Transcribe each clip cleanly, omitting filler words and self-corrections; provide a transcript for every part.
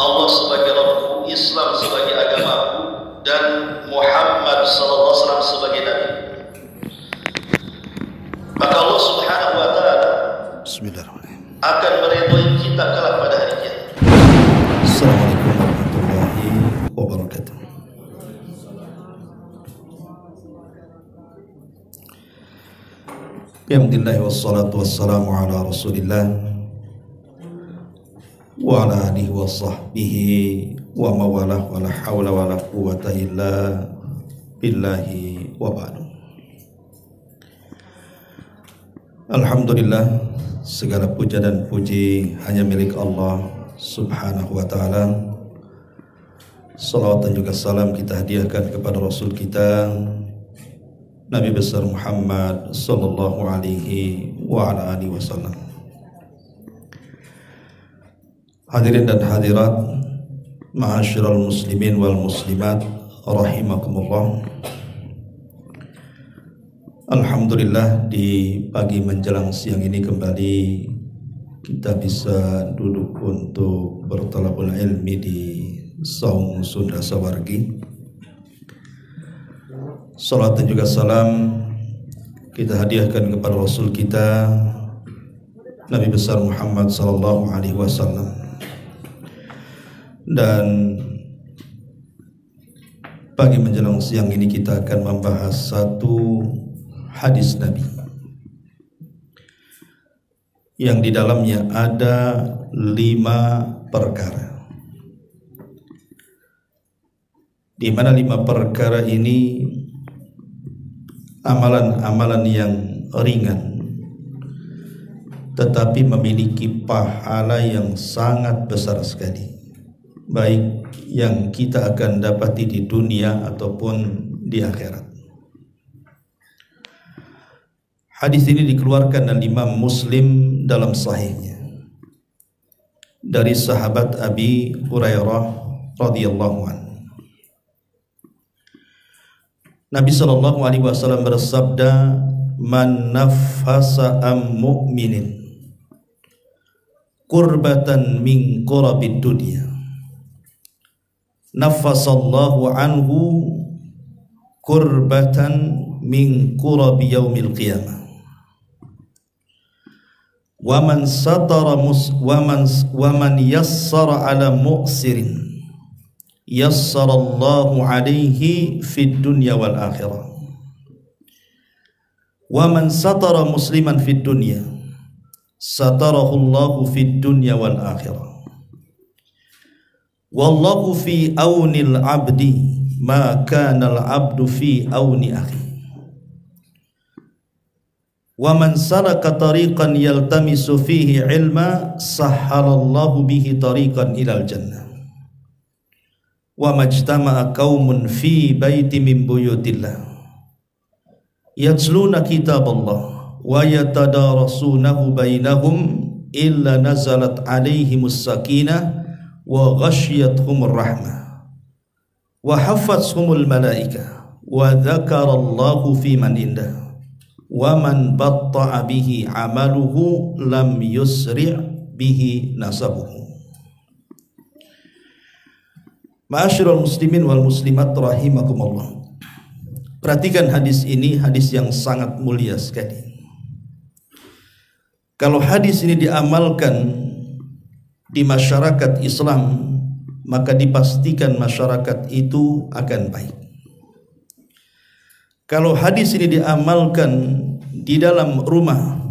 Allah sebagai Rabbku, Islam sebagai agamaku, dan Muhammad SAW sebagai Nabi. Maka Allah Subhanahu wa Ta'ala akan meridhoi kita kelak pada hari kiamat. Assalamualaikum warahmatullahi wabarakatuh. Alhamdulillah wassalatu wassalamu ala Rasulillah wa ala alihi wa sahbihi wa mawalah wa la hawla wa la quwwata illa billahi wa ba'du. Alhamdulillah, segala puja dan puji hanya milik Allah Subhanahu wa ta'ala. Salawat dan juga salam kita hadiahkan kepada Rasul kita Nabi besar Muhammad sallallahu alaihi wa ala alihi wasallam. Hadirin dan hadirat, ma'asyiral muslimin wal muslimat rahimakumullah. Alhamdulillah, di pagi menjelang siang ini kembali kita bisa duduk untuk bertalabul ilmi di Saung Sunda Sawargi. Salat dan juga salam kita hadiahkan kepada Rasul kita Nabi besar Muhammad sallallahu alaihi wasallam. Dan pagi menjelang siang ini kita akan membahas satu hadis Nabi yang di dalamnya ada 5 perkara, di mana 5 perkara ini amalan-amalan yang ringan tetapi memiliki pahala yang sangat besar sekali, baik yang kita akan dapati di dunia ataupun di akhirat. Hadis ini dikeluarkan oleh Imam Muslim dalam sahihnya dari sahabat Abi Hurairah radhiyallahu anhu. Nabi sallallahu alaihi wasallam bersabda, "Man naffasa am mu'minin qurbatan min qurabid dunya, naffasallahu anhu qurbatan min qurabi yaumil qiyamah. Wa man satara wa man yassara ala mu'sirin yassarallahu alaihi fid dunya wal akhirah. Wa man satara musliman fid dunya satarahu Allahu fid dunya wal akhirah. Wallahu fi aunil abdi ma kana al abdu fi auni akhi. Wa man salaka tariqan yaltamisu fihi ilma sahhalallahu bihi tariqan ilal jannah. Wa majtama'a qaumun fi baiti min buyutillah yatluna kitaballah wa yatadarasunahu bainahum illa nazalat alaihimus sakinah wa ghashiyatuhumur rahmah wa haffathumul malaikah wa dzakarallahu fi man indah wa man batta'a bihi amaluhu lam yusri' bihi nasabuhu." Ma'asyiral muslimin wal muslimat rahimakumullah. Perhatikan hadis ini, hadis yang sangat mulia sekali. Kalau hadis ini diamalkan di masyarakat Islam, maka dipastikan masyarakat itu akan baik. Kalau hadis ini diamalkan di dalam rumah,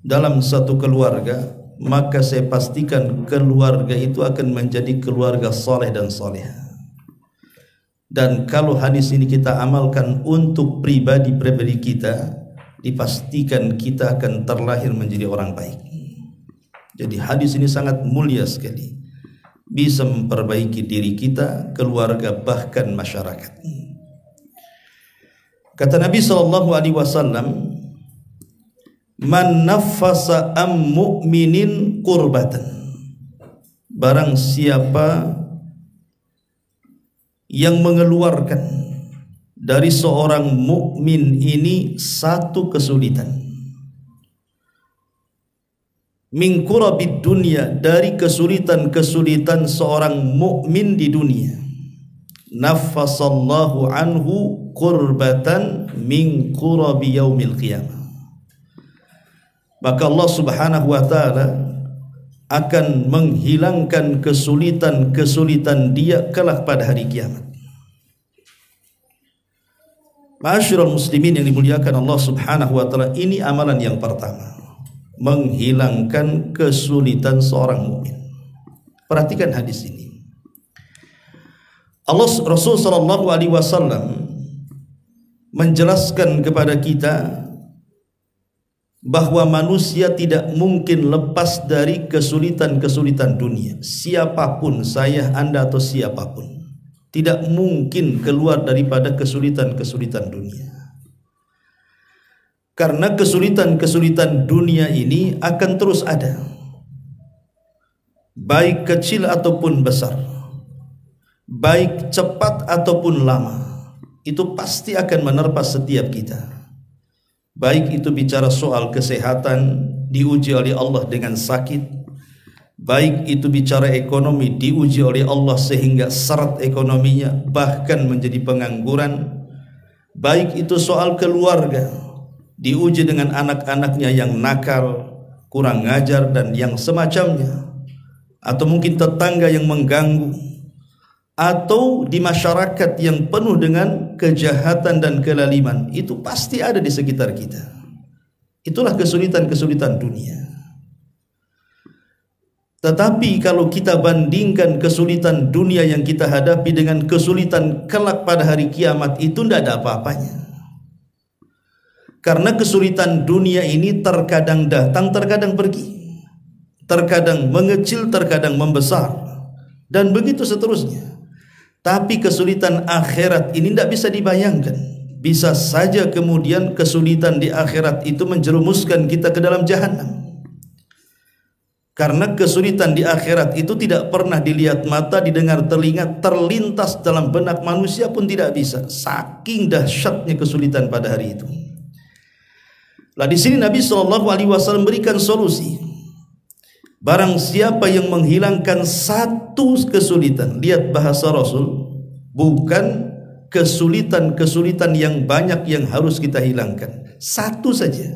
dalam satu keluarga, maka saya pastikan keluarga itu akan menjadi keluarga saleh dan salehah. Dan kalau hadis ini kita amalkan untuk pribadi-pribadi kita, dipastikan kita akan terlahir menjadi orang baik. Jadi hadis ini sangat mulia sekali, bisa memperbaiki diri kita, keluarga, bahkan masyarakat. Kata Nabi sallallahu alaihi wasallam, "Man naffasa am mu'minin qurbatan." Barang siapa yang mengeluarkan dari seorang mukmin ini satu kesulitan, min kurabid dunya, dari kesulitan-kesulitan seorang mukmin di dunia. Naffasallahu anhu qurbatan min qurabi yaumil qiyamah. Maka Allah Subhanahu wa taala akan menghilangkan kesulitan-kesulitan dia kelak pada hari kiamat. Ma'asyiral muslimin yang dimuliakan Allah Subhanahu wa taala, ini amalan yang pertama, menghilangkan kesulitan seorang mukmin. Perhatikan hadis ini. Rasul sallallahu alaihi wasallam menjelaskan kepada kita bahwa manusia tidak mungkin lepas dari kesulitan-kesulitan dunia. Siapapun, saya, Anda atau siapapun, tidak mungkin keluar daripada kesulitan-kesulitan dunia. Karena kesulitan-kesulitan dunia ini akan terus ada, baik kecil ataupun besar, baik cepat ataupun lama, itu pasti akan menerpa setiap kita. Baik itu bicara soal kesehatan, diuji oleh Allah dengan sakit, baik itu bicara ekonomi, diuji oleh Allah sehingga seret ekonominya, bahkan menjadi pengangguran. Baik itu soal keluarga, diuji dengan anak-anaknya yang nakal, kurang ngajar dan yang semacamnya, atau mungkin tetangga yang mengganggu, atau di masyarakat yang penuh dengan kejahatan dan kelaliman. Itu pasti ada di sekitar kita. Itulah kesulitan-kesulitan dunia. Tetapi kalau kita bandingkan kesulitan dunia yang kita hadapi dengan kesulitan kelak pada hari kiamat, itu tidak ada apa-apanya. Karena kesulitan dunia ini terkadang datang, terkadang pergi, terkadang mengecil, terkadang membesar, dan begitu seterusnya. Tapi kesulitan akhirat ini tidak bisa dibayangkan. Bisa saja kemudian kesulitan di akhirat itu menjerumuskan kita ke dalam jahanam. Karena kesulitan di akhirat itu tidak pernah dilihat mata, didengar telinga, terlintas dalam benak manusia pun tidak bisa. Saking dahsyatnya kesulitan pada hari itu. Lah di sini Nabi SAW berikan solusi. Barang siapa yang menghilangkan satu kesulitan, lihat bahasa Rasul, bukan kesulitan-kesulitan yang banyak yang harus kita hilangkan, satu saja.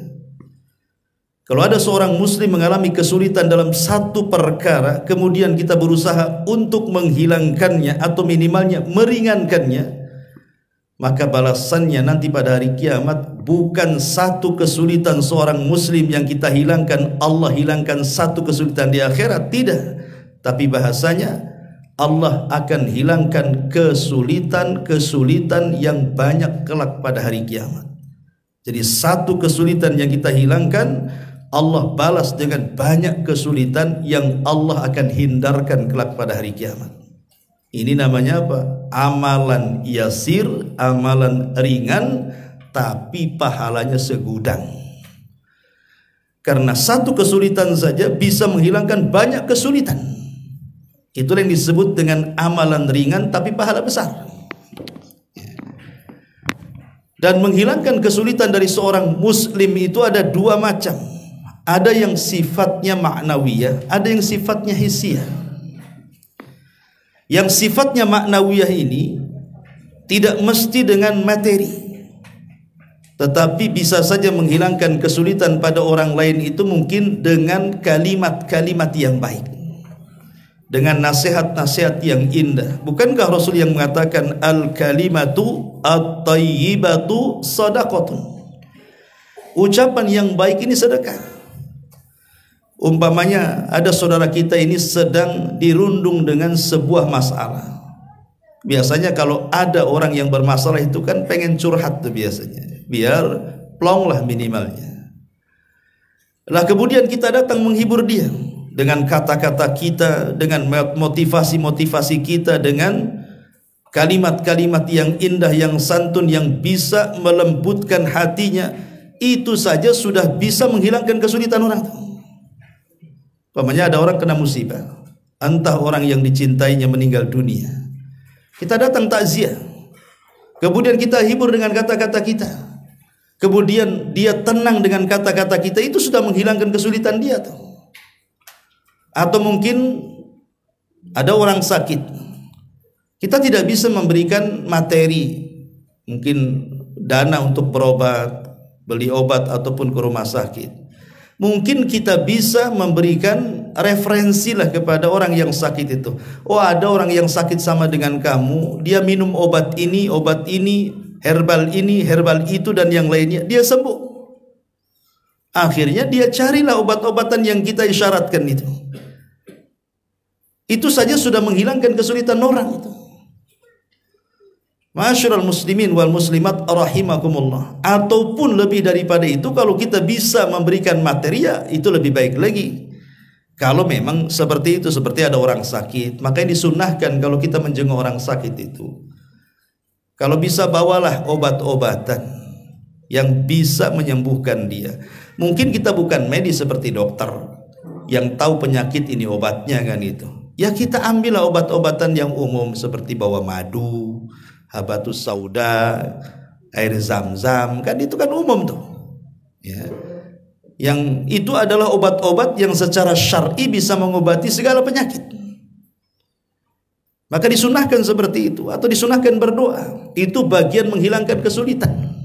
Kalau ada seorang muslim mengalami kesulitan dalam satu perkara, kemudian kita berusaha untuk menghilangkannya atau minimalnya meringankannya, maka balasannya nanti pada hari kiamat bukan satu kesulitan seorang muslim yang kita hilangkan, Allah hilangkan satu kesulitan di akhirat, tidak. Tapi bahasanya Allah akan hilangkan kesulitan-kesulitan yang banyak kelak pada hari kiamat. Jadi satu kesulitan yang kita hilangkan, Allah balas dengan banyak kesulitan yang Allah akan hindarkan kelak pada hari kiamat. Ini namanya apa? Amalan yasir, amalan ringan, tapi pahalanya segudang. Karena satu kesulitan saja bisa menghilangkan banyak kesulitan. Itulah yang disebut dengan amalan ringan tapi pahala besar. Dan menghilangkan kesulitan dari seorang muslim itu ada dua macam. Ada yang sifatnya ma'nawiyah, ada yang sifatnya hissiyah. Yang sifatnya maknawiyah ini tidak mesti dengan materi, tetapi bisa saja menghilangkan kesulitan pada orang lain itu mungkin dengan kalimat-kalimat yang baik, dengan nasihat-nasihat yang indah. Bukankah Rasul yang mengatakan al-kalimatu at-tayyibatu sadaqatun? Ucapan yang baik ini sedekah. Umpamanya ada saudara kita ini sedang dirundung dengan sebuah masalah. Biasanya kalau ada orang yang bermasalah itu kan pengen curhat tuh biasanya, biar plong lah minimalnya. Lah kemudian kita datang menghibur dia dengan kata-kata kita, dengan motivasi-motivasi kita, dengan kalimat-kalimat yang indah, yang santun, yang bisa melembutkan hatinya. Itu saja sudah bisa menghilangkan kesulitan orang itu. Umpamanya ada orang kena musibah, entah orang yang dicintainya meninggal dunia, kita datang takziah, kemudian kita hibur dengan kata-kata kita, kemudian dia tenang dengan kata-kata kita, itu sudah menghilangkan kesulitan dia tuh. Atau mungkin ada orang sakit, kita tidak bisa memberikan materi, mungkin dana untuk berobat, beli obat ataupun ke rumah sakit. Mungkin kita bisa memberikan referensi lah kepada orang yang sakit itu. Oh, ada orang yang sakit sama dengan kamu, dia minum obat ini, herbal ini, herbal itu dan yang lainnya, dia sembuh. Akhirnya dia carilah obat-obatan yang kita isyaratkan itu. Itu saja sudah menghilangkan kesulitan orang itu. Ma'asyiral muslimin wal muslimat rahimakumullah. Ataupun lebih daripada itu, kalau kita bisa memberikan materi, ya itu lebih baik lagi. Kalau memang seperti itu, seperti ada orang sakit, makanya disunahkan kalau kita menjenguk orang sakit itu, kalau bisa bawalah obat-obatan yang bisa menyembuhkan dia. Mungkin kita bukan medis seperti dokter yang tahu penyakit ini obatnya kan itu. Ya kita ambillah obat-obatan yang umum seperti bawa madu, habatus sauda, air zam-zam, kan itu kan umum tuh. Ya. Yang itu adalah obat-obat yang secara syar'i bisa mengobati segala penyakit. Maka disunahkan seperti itu, atau disunahkan berdoa. Itu bagian menghilangkan kesulitan.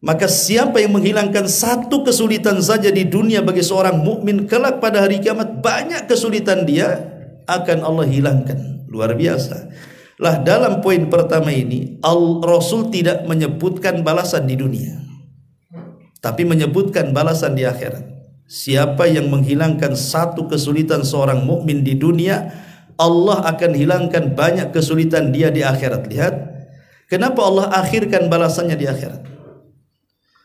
Maka siapa yang menghilangkan satu kesulitan saja di dunia bagi seorang mukmin, kelak pada hari kiamat banyak kesulitan dia akan Allah hilangkan. Luar biasa. Lah dalam poin pertama ini, Rasul tidak menyebutkan balasan di dunia, tapi menyebutkan balasan di akhirat. Siapa yang menghilangkan satu kesulitan seorang mukmin di dunia, Allah akan hilangkan banyak kesulitan dia di akhirat. Lihat, kenapa Allah akhirkan balasannya di akhirat?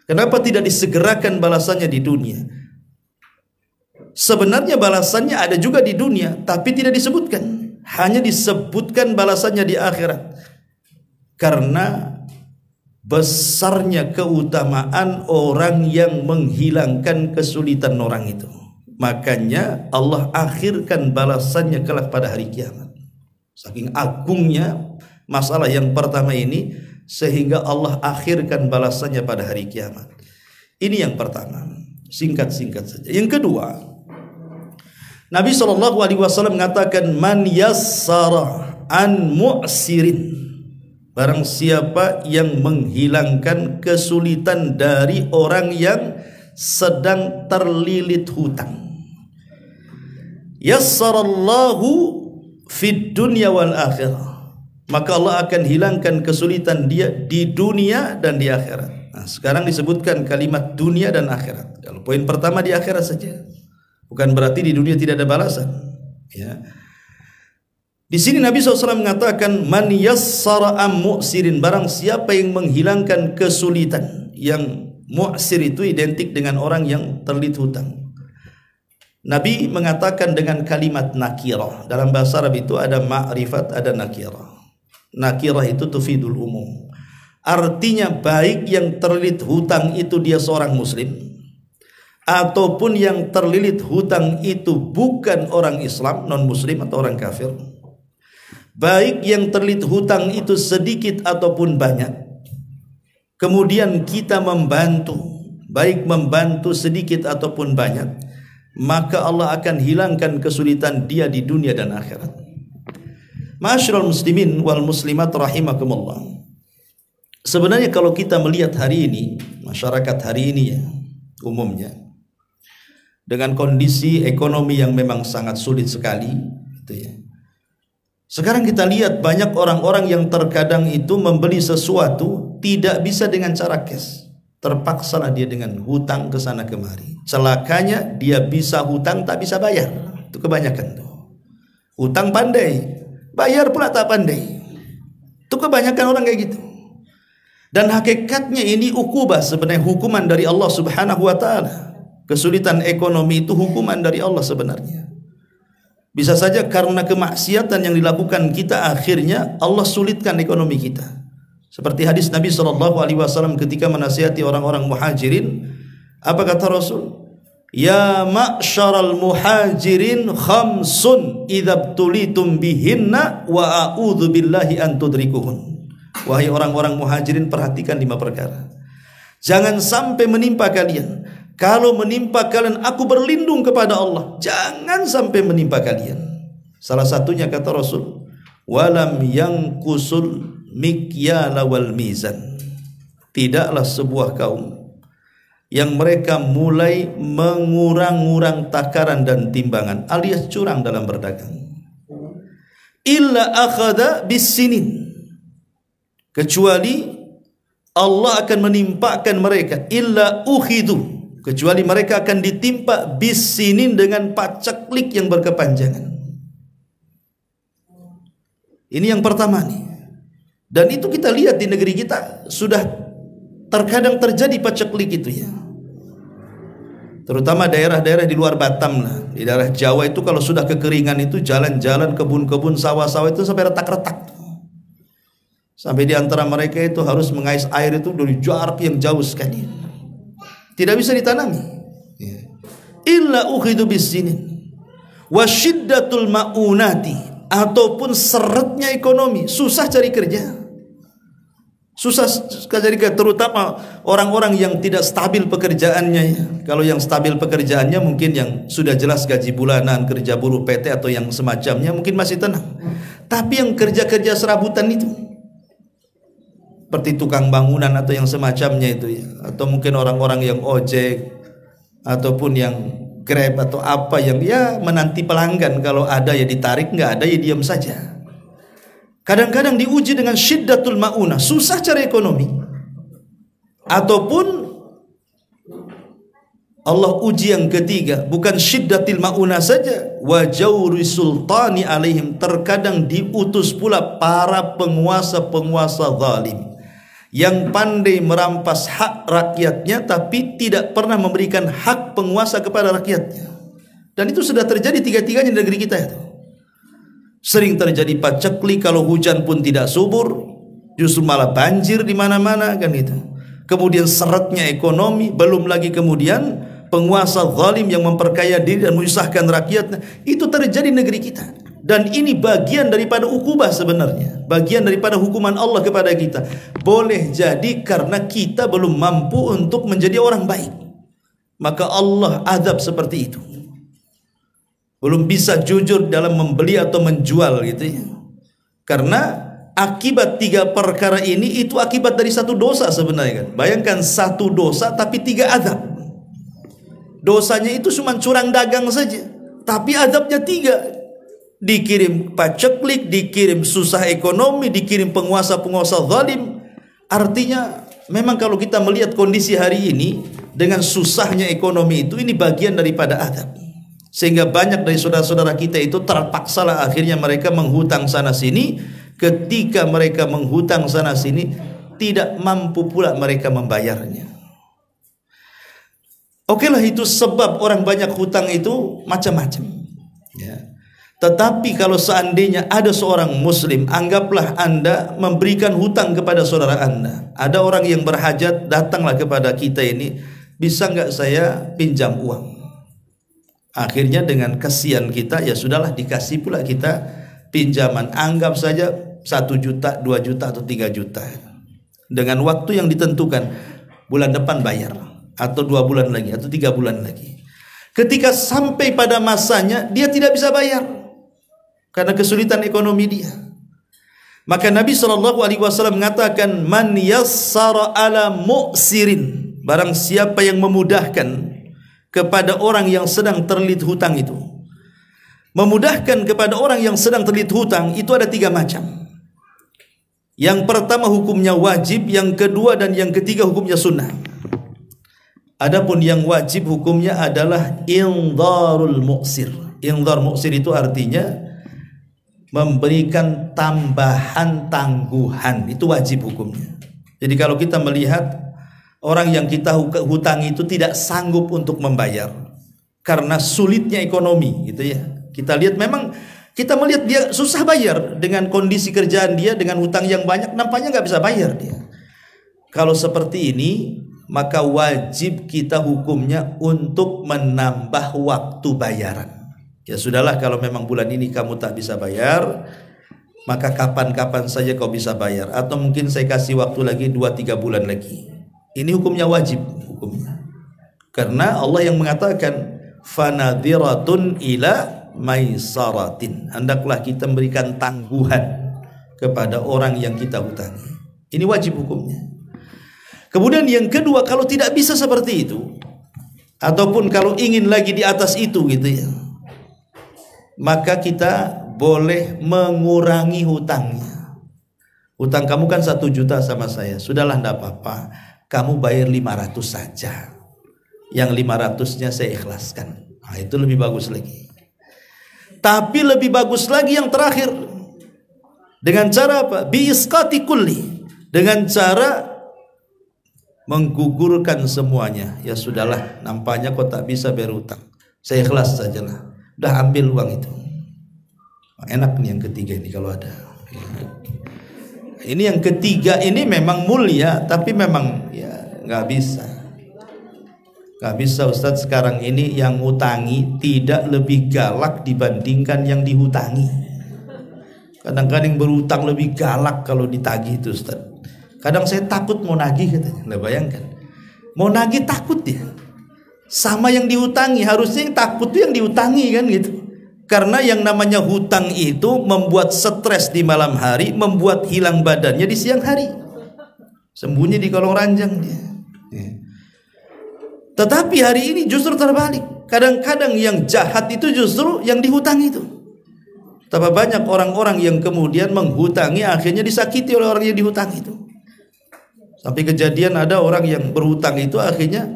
Kenapa tidak disegerakan balasannya di dunia? Sebenarnya balasannya ada juga di dunia, tapi tidak disebutkan. Hanya disebutkan balasannya di akhirat. Karena besarnya keutamaan orang yang menghilangkan kesulitan orang itu. Makanya Allah akhirkan balasannya kelak pada hari kiamat. Saking agungnya masalah yang pertama ini, sehingga Allah akhirkan balasannya pada hari kiamat. Ini yang pertama. Singkat-singkat saja. Yang kedua, Nabi SAW mengatakan, man yassara an mu'sirin, barang siapa yang menghilangkan kesulitan dari orang yang sedang terlilit hutang, yassarallahu fid dunya wal akhirah, maka Allah akan hilangkan kesulitan dia di dunia dan di akhirat. Nah, sekarang disebutkan kalimat dunia dan akhirat. Kalau poin pertama di akhirat saja, bukan berarti di dunia tidak ada balasan. Ya. Di sini Nabi SAW mengatakan, man yassara am mu'sirin, barang siapa yang menghilangkan kesulitan. Yang mu'sir itu identik dengan orang yang terlilit hutang. Nabi mengatakan dengan kalimat nakirah. Dalam bahasa Arab itu ada ma'rifat, ada nakirah. Nakirah itu tufidul umum. Artinya baik yang terlilit hutang itu dia seorang muslim, ataupun yang terlilit hutang itu bukan orang Islam, non muslim atau orang kafir. Baik yang terlilit hutang itu sedikit ataupun banyak, kemudian kita membantu, baik membantu sedikit ataupun banyak, maka Allah akan hilangkan kesulitan dia di dunia dan akhirat. Ma'asyiral muslimin wal muslimat rahimakumullah. Sebenarnya kalau kita melihat hari ini, masyarakat hari ini ya, umumnya dengan kondisi ekonomi yang memang sangat sulit sekali gitu ya. Sekarang kita lihat banyak orang-orang yang terkadang itu membeli sesuatu tidak bisa dengan cara cash. Terpaksalah dia dengan hutang ke sana kemari. Celakanya dia bisa hutang tak bisa bayar. Itu kebanyakan tuh. Hutang pandai, bayar pula tak pandai. Itu kebanyakan orang kayak gitu. Dan hakikatnya ini ukubah, sebenarnya hukuman dari Allah Subhanahu wa taala. Kesulitan ekonomi itu hukuman dari Allah sebenarnya. Bisa saja karena kemaksiatan yang dilakukan kita, akhirnya Allah sulitkan ekonomi kita. Seperti hadis Nabi SAW ketika menasihati orang-orang muhajirin, apa kata Rasul? Ya ma'syaral muhajirin khamsun idzabtulitum bihinna wa a'udzu billahi an tudrikuhun. Wahai orang-orang muhajirin, perhatikan 5 perkara. Jangan sampai menimpa kalian Kalau menimpa kalian, aku berlindung kepada Allah, jangan sampai menimpa kalian. Salah satunya kata Rasul, walam yanqusul mikyala wal mizan. Tidaklah sebuah kaum yang mereka mulai mengurang-urang takaran dan timbangan alias curang dalam berdagang, illa akhadha bisinin, kecuali Allah akan menimpakan mereka, illa ukhidu, kecuali mereka akan ditimpa bisinin dengan paceklik yang berkepanjangan. Ini yang pertama nih. Dan itu kita lihat di negeri kita sudah terkadang terjadi paceklik itu ya. Terutama daerah-daerah di luar Batam lah, di daerah Jawa itu kalau sudah kekeringan itu jalan-jalan, kebun-kebun, sawah-sawah itu sampai retak-retak. Sampai di antara mereka itu harus mengais air itu dari jarak yang jauh sekali. Tidak bisa ditanami. Illa ukhidu bisinin wa syiddatul maunati, ataupun seretnya ekonomi, susah cari kerja. Susah cari kerja, terutama orang-orang yang tidak stabil pekerjaannya ya. Kalau yang stabil pekerjaannya mungkin yang sudah jelas gaji bulanan, kerja buruh PT atau yang semacamnya mungkin masih tenang. Tapi yang kerja-kerja serabutan itu, seperti tukang bangunan atau yang semacamnya itu ya, atau mungkin orang-orang yang ojek ataupun yang Grab atau apa yang ya menanti pelanggan, kalau ada ya ditarik, nggak ada ya diam saja. Kadang-kadang diuji dengan syiddatul maunah, susah cari ekonomi. Ataupun Allah uji yang ketiga, bukan syiddatil maunah saja, wa jawri sultani alaihim, terkadang diutus pula para penguasa-penguasa zalim yang pandai merampas hak rakyatnya tapi tidak pernah memberikan hak penguasa kepada rakyatnya. Dan itu sudah terjadi tiga-tiganya di negeri kita itu. Sering terjadi paceklik, kalau hujan pun tidak subur, justru malah banjir di mana-mana kan itu. Kemudian seretnya ekonomi, belum lagi kemudian penguasa zalim yang memperkaya diri dan menyusahkan rakyatnya. Itu terjadi di negeri kita. Dan ini bagian daripada ukubah sebenarnya, bagian daripada hukuman Allah kepada kita. Boleh jadi karena kita belum mampu untuk menjadi orang baik, maka Allah azab seperti itu. Belum bisa jujur dalam membeli atau menjual gitu ya. Karena akibat tiga perkara ini itu akibat dari satu dosa sebenarnya kan. Bayangkan satu dosa tapi tiga azab. Dosanya itu cuma curang dagang saja, tapi azabnya tiga. Dikirim paceklik, dikirim susah ekonomi, dikirim penguasa-penguasa zalim. Artinya memang kalau kita melihat kondisi hari ini dengan susahnya ekonomi itu, ini bagian daripada azab. Sehingga banyak dari saudara-saudara kita itu terpaksalah akhirnya mereka menghutang sana sini. Ketika mereka menghutang sana sini, tidak mampu pula mereka membayarnya. Oke lah, itu sebab orang banyak hutang itu macam-macam ya. Tetapi kalau seandainya ada seorang muslim, anggaplah Anda memberikan hutang kepada saudara Anda. Ada orang yang berhajat, datanglah kepada kita ini, bisa nggak saya pinjam uang? Akhirnya dengan kasihan kita, ya sudahlah dikasih pula kita pinjaman. Anggap saja 1 juta, 2 juta atau 3 juta. Dengan waktu yang ditentukan, bulan depan bayar, atau 2 bulan lagi, atau 3 bulan lagi. Ketika sampai pada masanya, dia tidak bisa bayar karena kesulitan ekonomi dia. Maka Nabi SAW mengatakan, man yassara ala mu'sirin, barang siapa yang memudahkan kepada orang yang sedang terlilit hutang itu. Memudahkan kepada orang yang sedang terlilit hutang itu ada 3 macam. Yang pertama hukumnya wajib, yang kedua dan yang ketiga hukumnya sunnah. Adapun yang wajib hukumnya adalah indharul mu'sir. Indhar mu'sir itu artinya memberikan tambahan tangguhan, itu wajib hukumnya. Jadi kalau kita melihat orang yang kita hutang itu tidak sanggup untuk membayar karena sulitnya ekonomi gitu ya, kita lihat memang kita melihat dia susah bayar dengan kondisi kerjaan dia, dengan hutang yang banyak, nampaknya nggak bisa bayar dia. Kalau seperti ini, maka wajib kita hukumnya untuk menambah waktu bayaran. Ya sudahlah, kalau memang bulan ini kamu tak bisa bayar, maka kapan-kapan saja kau bisa bayar. Atau mungkin saya kasih waktu lagi 2-3 bulan lagi. Ini hukumnya wajib hukumnya. Karena Allah yang mengatakan fanadhiratun ila maisaratin, hendaklah kita memberikan tangguhan kepada orang yang kita hutangi. Ini wajib hukumnya. Kemudian yang kedua, kalau tidak bisa seperti itu, ataupun kalau ingin lagi di atas itu gitu ya, maka kita boleh mengurangi hutangnya. Hutang kamu kan 1 juta sama saya, sudahlah enggak apa-apa, kamu bayar 500 saja, yang 500-nya saya ikhlaskan. Nah, itu lebih bagus lagi. Tapi lebih bagus lagi yang terakhir, dengan cara apa? Biisqati kulli, dengan cara menggugurkan semuanya. Ya sudahlah, nampaknya kok tak bisa bayar hutang, saya ikhlas sajalah, udah ambil uang itu. Enak nih yang ketiga ini kalau ada. Ini yang ketiga ini memang mulia, tapi memang ya nggak bisa. Nggak bisa Ustadz, sekarang ini yang ngutangi tidak lebih galak dibandingkan yang dihutangi. Kadang-kadang yang berutang lebih galak kalau ditagih itu Ustadz. Kadang saya takut mau nagih katanya. Nah, bayangkan, mau nagih takut ya. Sama yang dihutangi, harusnya yang takut tuh yang dihutangi kan gitu. Karena yang namanya hutang itu membuat stres di malam hari, membuat hilang badannya di siang hari. Sembunyi di kolong ranjang dia. Tetapi hari ini justru terbalik. Kadang-kadang yang jahat itu justru yang dihutangi itu. Betapa banyak orang-orang yang kemudian menghutangi akhirnya disakiti oleh orang yang dihutangi itu. Sampai kejadian ada orang yang berhutang itu akhirnya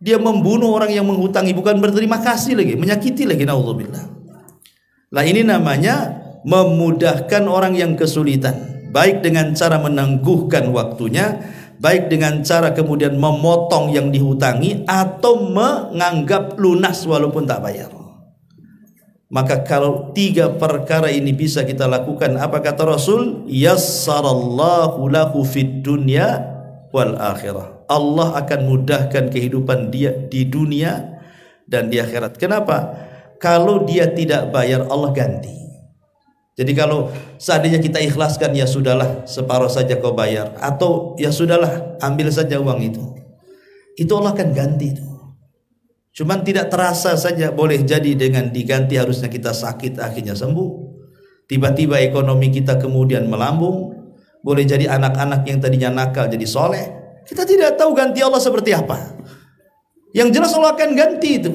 dia membunuh orang yang menghutangi, bukan berterima kasih lagi, menyakiti lagi, naudzubillah. Lah ini namanya memudahkan orang yang kesulitan, baik dengan cara menangguhkan waktunya, baik dengan cara kemudian memotong yang dihutangi, atau menganggap lunas walaupun tak bayar. Maka kalau 3 perkara ini bisa kita lakukan, apa kata Rasul? Yassarallahu lahu fid dunya wal akhirah. Allah akan mudahkan kehidupan dia di dunia dan di akhirat. Kenapa? Kalau dia tidak bayar, Allah ganti. Jadi kalau seandainya kita ikhlaskan, ya sudahlah, separuh saja kau bayar, atau ya sudahlah, ambil saja uang itu Allah akan ganti itu. Cuman tidak terasa saja, boleh jadi dengan diganti harusnya kita sakit akhirnya sembuh. Tiba-tiba ekonomi kita kemudian melambung. Boleh jadi anak-anak yang tadinya nakal jadi soleh. Kita tidak tahu ganti Allah seperti apa. Yang jelas Allah akan ganti itu.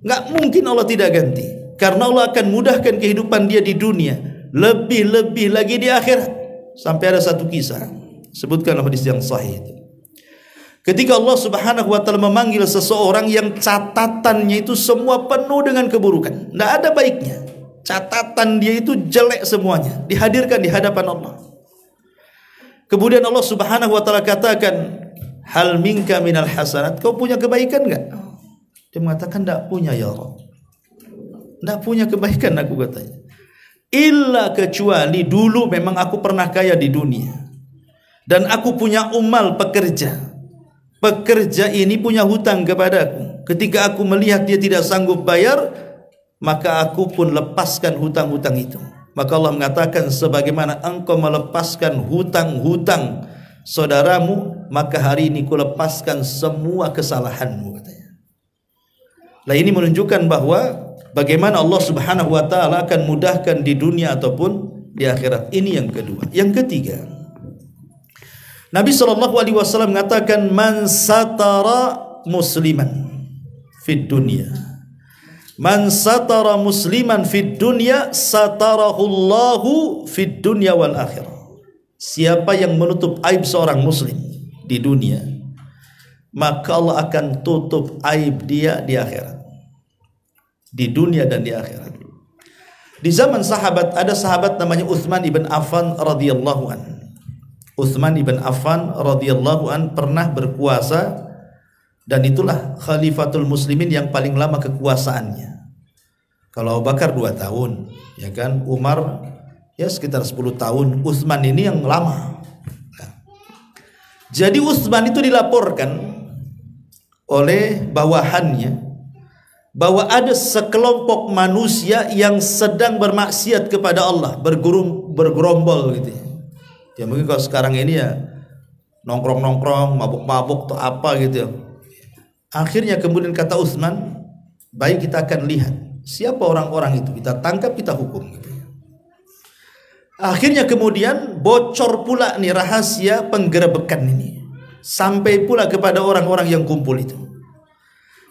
Nggak mungkin Allah tidak ganti, karena Allah akan mudahkan kehidupan dia di dunia, lebih-lebih lagi di akhirat. Sampai ada satu kisah, sebutkan hadis yang sahih itu. Ketika Allah Subhanahu wa taala memanggil seseorang yang catatannya itu semua penuh dengan keburukan, nggak ada baiknya, catatan dia itu jelek semuanya, dihadirkan di hadapan Allah. Kemudian Allah Subhanahu wa taala katakan, hal minka minal hasanat, kau punya kebaikan enggak? Dia mengatakan, enggak punya ya Allah, enggak punya kebaikan aku, katanya. Illa, kecuali dulu memang aku pernah kaya di dunia, dan aku punya umal pekerja. Pekerja ini punya hutang kepadaku. Ketika aku melihat dia tidak sanggup bayar, maka aku pun lepaskan hutang-hutang itu. Maka Allah mengatakan, sebagaimana engkau melepaskan hutang-hutang saudaramu, maka hari ini ku lepaskan semua kesalahanmu, katanya. Nah, ini menunjukkan bahwa bagaimana Allah Subhanahu wa taala akan mudahkan di dunia ataupun di akhirat. Ini yang kedua. Yang ketiga, Nabi SAW mengatakan, man satara musliman fid dunya, man satara musliman fid dunya satarahullahu fid dunya wal akhirah. Siapa yang menutup aib seorang muslim di dunia, maka Allah akan tutup aib dia di akhirat, di dunia dan di akhirat. Di zaman sahabat, ada sahabat namanya Utsman ibn Affan radhiyallahu an. Utsman ibn Affan radhiyallahu an pernah berkuasa, dan itulah khalifatul muslimin yang paling lama kekuasaannya. Kalau Abu Bakar 2 tahun, ya kan, Umar ya sekitar 10 tahun, Utsman ini yang lama. Nah, jadi Utsman itu dilaporkan oleh bawahannya bahwa ada sekelompok manusia yang sedang bermaksiat kepada Allah, bergerombol gitu ya. Ya mungkin kalau sekarang ini ya nongkrong-nongkrong, mabuk-mabuk atau apa gitu ya. Akhirnya kemudian kata Utsman, baik kita akan lihat siapa orang-orang itu, kita tangkap, kita hukum. Akhirnya kemudian bocor pula nih rahasia penggerebekan ini, sampai pula kepada orang-orang yang kumpul itu.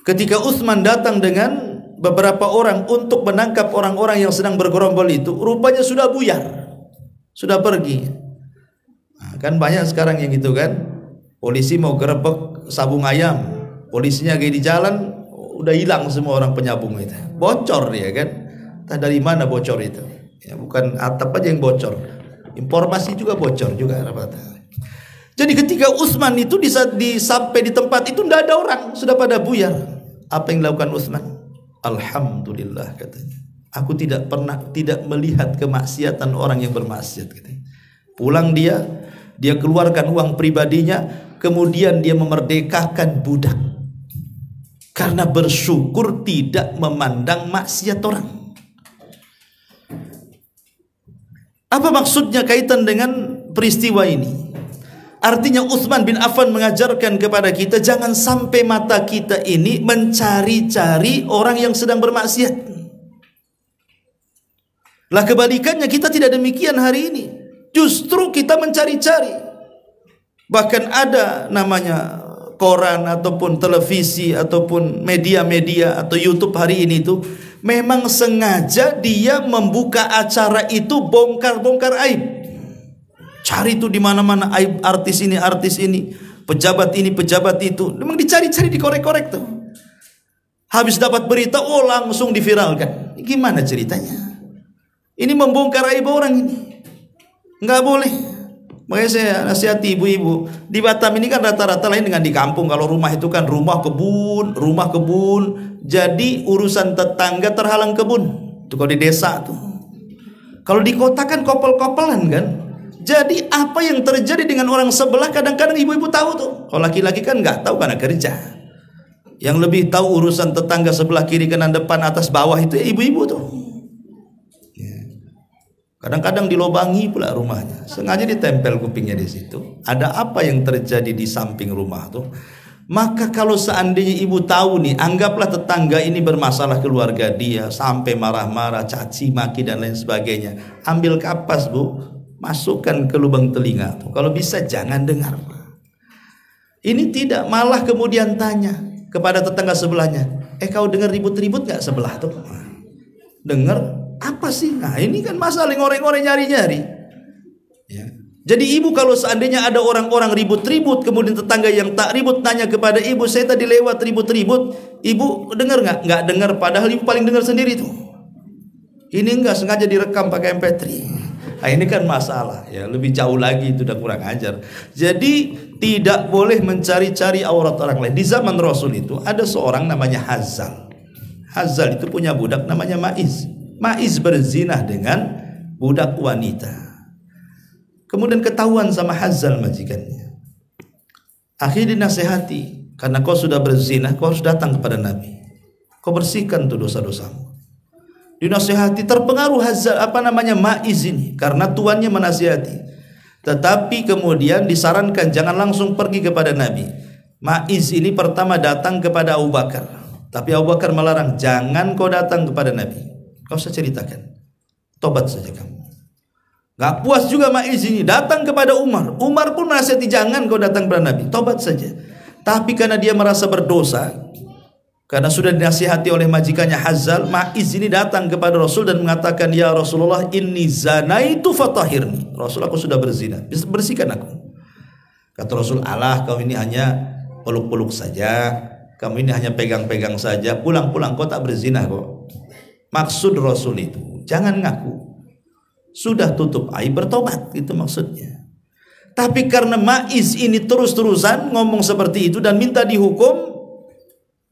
Ketika Utsman datang dengan beberapa orang untuk menangkap orang-orang yang sedang bergerombol itu, rupanya sudah buyar, sudah pergi. Nah, kan banyak sekarang yang gitu kan, polisi mau gerebek sabung ayam, polisinya lagi di jalan, udah hilang semua orang penyabung itu, bocor ya kan. Entah dari mana bocor itu ya, bukan atap aja yang bocor, informasi juga bocor juga. Jadi ketika Utsman itu sampai di tempat itu tidak ada orang, sudah pada buyar. Apa yang dilakukan Utsman? Alhamdulillah katanya, aku tidak melihat kemaksiatan orang yang bermaksiat katanya. Pulang dia keluarkan uang pribadinya, kemudian dia memerdekakan budak karena bersyukur tidak memandang maksiat orang. Apa maksudnya kaitan dengan peristiwa ini? Artinya Utsman bin Affan mengajarkan kepada kita, jangan sampai mata kita ini mencari-cari orang yang sedang bermaksiat. Lah kebalikannya, kita tidak demikian hari ini. Justru kita mencari-cari. Bahkan ada namanya koran ataupun televisi ataupun media-media atau YouTube hari ini itu memang sengaja dia membuka acara itu bongkar-bongkar aib. Cari itu di mana-mana aib artis ini, pejabat ini, pejabat itu. Memang dicari-cari, dikorek-korek tuh. Habis dapat berita, oh langsung diviralkan. Gimana ceritanya? Ini membongkar aib orang ini. Nggak boleh. Makanya saya nasihati ibu-ibu, di Batam ini kan rata-rata lain dengan di kampung. Kalau rumah itu kan rumah kebun, jadi urusan tetangga terhalang kebun. Itu kalau di desa tuh. Kalau di kota kan kopel-kopelan kan. Jadi apa yang terjadi dengan orang sebelah kadang-kadang ibu-ibu tahu tuh. Kalau laki-laki kan nggak tahu karena kerja. Yang lebih tahu urusan tetangga sebelah, kiri, kanan, depan, atas, bawah itu ya ibu-ibu tuh. Kadang-kadang dilobangi pula rumahnya, sengaja ditempel kupingnya di situ. Ada apa yang terjadi di samping rumah tuh? Maka kalau seandainya ibu tahu nih, anggaplah tetangga ini bermasalah keluarga dia, sampai marah-marah, caci maki dan lain sebagainya. Ambil kapas bu, masukkan ke lubang telinga tuh. Kalau bisa jangan dengar. Ini tidak, malah kemudian tanya kepada tetangga sebelahnya, kau dengar ribut-ribut gak sebelah tuh? Dengar. Apa sih? Nah ini kan masalah ngoreng-ngoreng nyari-nyari ya. Jadi ibu kalau seandainya ada orang-orang ribut-ribut, kemudian tetangga yang tak ribut tanya kepada ibu, saya tadi lewat ribut-ribut, ibu dengar nggak? Nggak dengar, padahal ibu paling dengar sendiri tuh. Ini enggak sengaja direkam pakai MP3. Nah ini kan masalah ya, lebih jauh lagi, itu udah kurang ajar. Jadi tidak boleh mencari-cari aurat orang lain. Di zaman Rasul itu ada seorang namanya Hazal. Hazal itu punya budak namanya Ma'iz. Ma'iz berzinah dengan budak wanita. Kemudian ketahuan sama Hazal majikannya. Akhirnya dinasehati, karena kau sudah berzinah, kau harus datang kepada Nabi. Kau bersihkan tuh dosa-dosamu. Dinasehati, terpengaruh Hazal Ma'iz ini karena tuannya menasihati. Tetapi kemudian disarankan jangan langsung pergi kepada Nabi. Ma'iz ini pertama datang kepada Abu Bakar, tapi Abu Bakar melarang, jangan kau datang kepada Nabi. Kau usah ceritakan, tobat saja kamu. Gak puas juga Ma'iz ini, datang kepada Umar. Umar pun menasihati, jangan kau datang kepada Nabi, tobat saja. Tapi karena dia merasa berdosa, karena sudah dinasihati oleh majikannya Hazal, Ma'iz ini datang kepada Rasul dan mengatakan, ya Rasulullah, inni zanaitu fatahirni. Rasul, aku sudah berzina, bersihkan aku. Kata Rasul, alah kau ini hanya peluk-peluk saja, kamu ini hanya pegang-pegang saja, pulang-pulang kau tak berzina kok. Maksud Rasul itu jangan ngaku sudah tutup aib, bertobat, itu maksudnya. Tapi karena Ma'iz ini terus-terusan ngomong seperti itu dan minta dihukum,